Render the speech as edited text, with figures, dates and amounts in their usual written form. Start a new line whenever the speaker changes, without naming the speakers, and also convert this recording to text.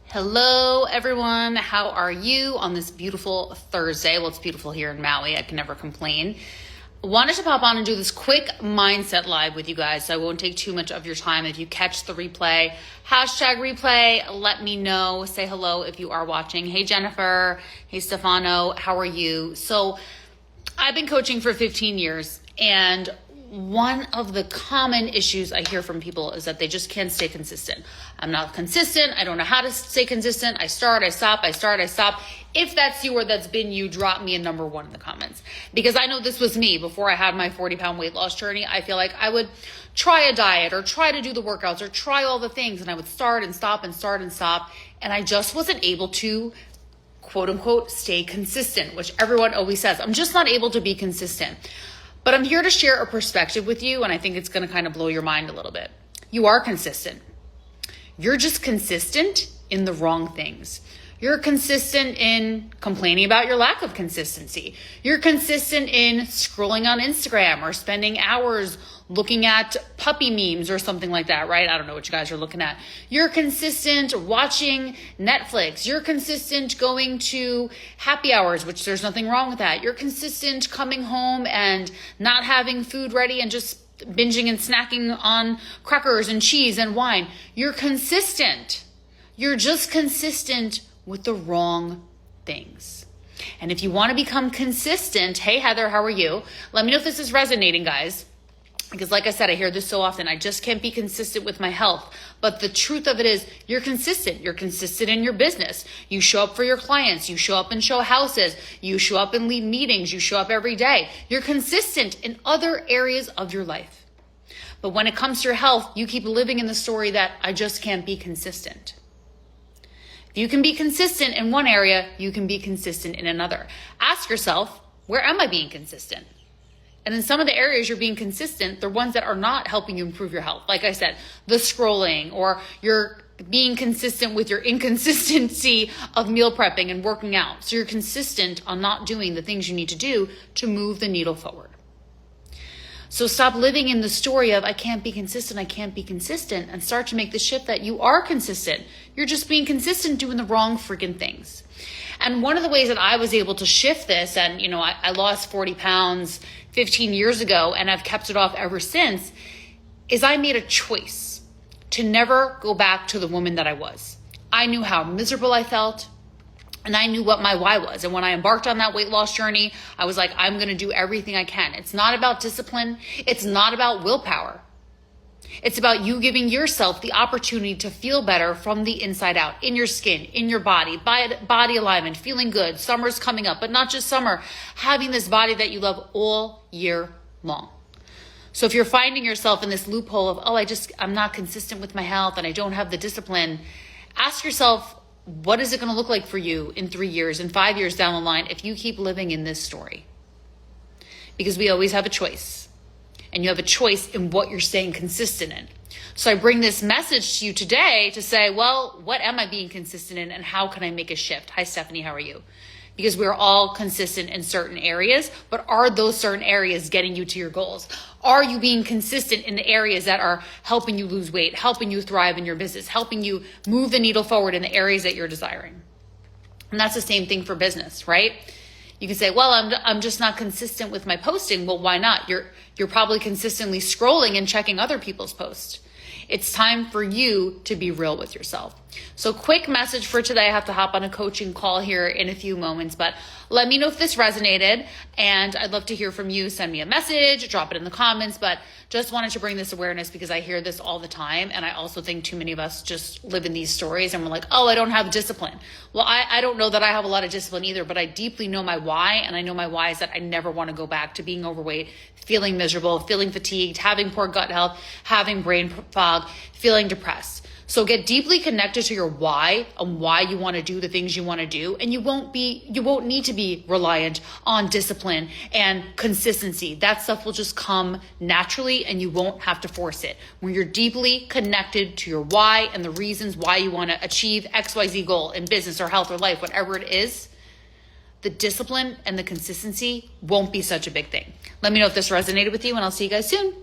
Hello, everyone. How are you on this beautiful Thursday? Well, it's beautiful here in Maui. I can never complain. Wanted to pop on and do this quick mindset live with you guys, so I won't take too much of your time. If you catch the replay, hashtag replay, let me know. Say hello if you are watching. Hey, Jennifer. Hey, Stefano. How are you? So I've been coaching for 15 years, and one of the common issues I hear from people is that they just can't stay consistent. I'm not consistent. I don't know how to stay consistent. I start, I stop, I start, I stop. If that's you or that's been you, drop me a number 1 in the comments. Because I know this was me before I had my 40-pound weight loss journey. I feel like I would try a diet or try to do the workouts or try all the things, and I would start and stop and start and stop. And I just wasn't able to, quote unquote, stay consistent, which everyone always says. I'm just not able to be consistent. But I'm here to share a perspective with you, and I think it's going to kind of blow your mind a little bit. You are consistent. You're just consistent in the wrong things. You're consistent in complaining about your lack of consistency. You're consistent in scrolling on Instagram or spending hours looking at puppy memes or something like that, right? I don't know what you guys are looking at. You're consistent watching Netflix. You're consistent going to happy hours, which there's nothing wrong with that. You're consistent coming home and not having food ready and just binging and snacking on crackers and cheese and wine. You're consistent. You're just consistent with the wrong things. And if you want to become consistent, hey, Heather, how are you? Let me know if this is resonating, guys. Because like I said, I hear this so often. I just can't be consistent with my health. But the truth of it is you're consistent. You're consistent in your business. You show up for your clients. You show up and show houses. You show up and lead meetings. You show up every day. You're consistent in other areas of your life. But when it comes to your health, you keep living in the story that I just can't be consistent. If you can be consistent in one area, you can be consistent in another. Ask yourself, where am I being consistent? And in some of the areas you're being consistent, they're ones that are not helping you improve your health. Like I said, the scrolling, or you're being consistent with your inconsistency of meal prepping and working out. So you're consistent on not doing the things you need to do to move the needle forward. So stop living in the story of I can't be consistent, and start to make the shift that you are consistent. You're just being consistent doing the wrong freaking things. And one of the ways that I was able to shift this, and I lost 40 pounds 15 years ago and I've kept it off ever since, is I made a choice to never go back to the woman that I was. I knew how miserable I felt, and I knew what my why was. And when I embarked on that weight loss journey, I was like, I'm going to do everything I can. It's not about discipline. It's not about willpower. It's about you giving yourself the opportunity to feel better from the inside out, in your skin, in your body, body alignment, feeling good. Summer's coming up, but not just summer, having this body that you love all year long. So if you're finding yourself in this loophole of, I'm not consistent with my health and I don't have the discipline, ask yourself, what is it going to look like for you in 3 years and 5 years down the line if you keep living in this story? Because we always have a choice. And you have a choice in what you're staying consistent in. So I bring this message to you today to say, well, what am I being consistent in and how can I make a shift? Hi, Stephanie, how are you? Because we're all consistent in certain areas, but are those certain areas getting you to your goals? Are you being consistent in the areas that are helping you lose weight, helping you thrive in your business, helping you move the needle forward in the areas that you're desiring? And that's the same thing for business, right? You can say, well, I'm just not consistent with my posting. Well, why not? You're probably consistently scrolling and checking other people's posts. It's time for you to be real with yourself. So quick message for today. I have to hop on a coaching call here in a few moments, but let me know if this resonated, and I'd love to hear from you. Send me a message, drop it in the comments, but just wanted to bring this awareness because I hear this all the time, and I also think too many of us just live in these stories and we're like, I don't have discipline. Well, I don't know that I have a lot of discipline either, but I deeply know my why, and I know my why is that I never want to go back to being overweight, feeling miserable, feeling fatigued, having poor gut health, having brain fog, feeling depressed. So get deeply connected to your why and why you want to do the things you want to do. And you won't need to be reliant on discipline and consistency. That stuff will just come naturally and you won't have to force it. When you're deeply connected to your why and the reasons why you want to achieve XYZ goal in business or health or life, whatever it is, the discipline and the consistency won't be such a big thing. Let me know if this resonated with you, and I'll see you guys soon.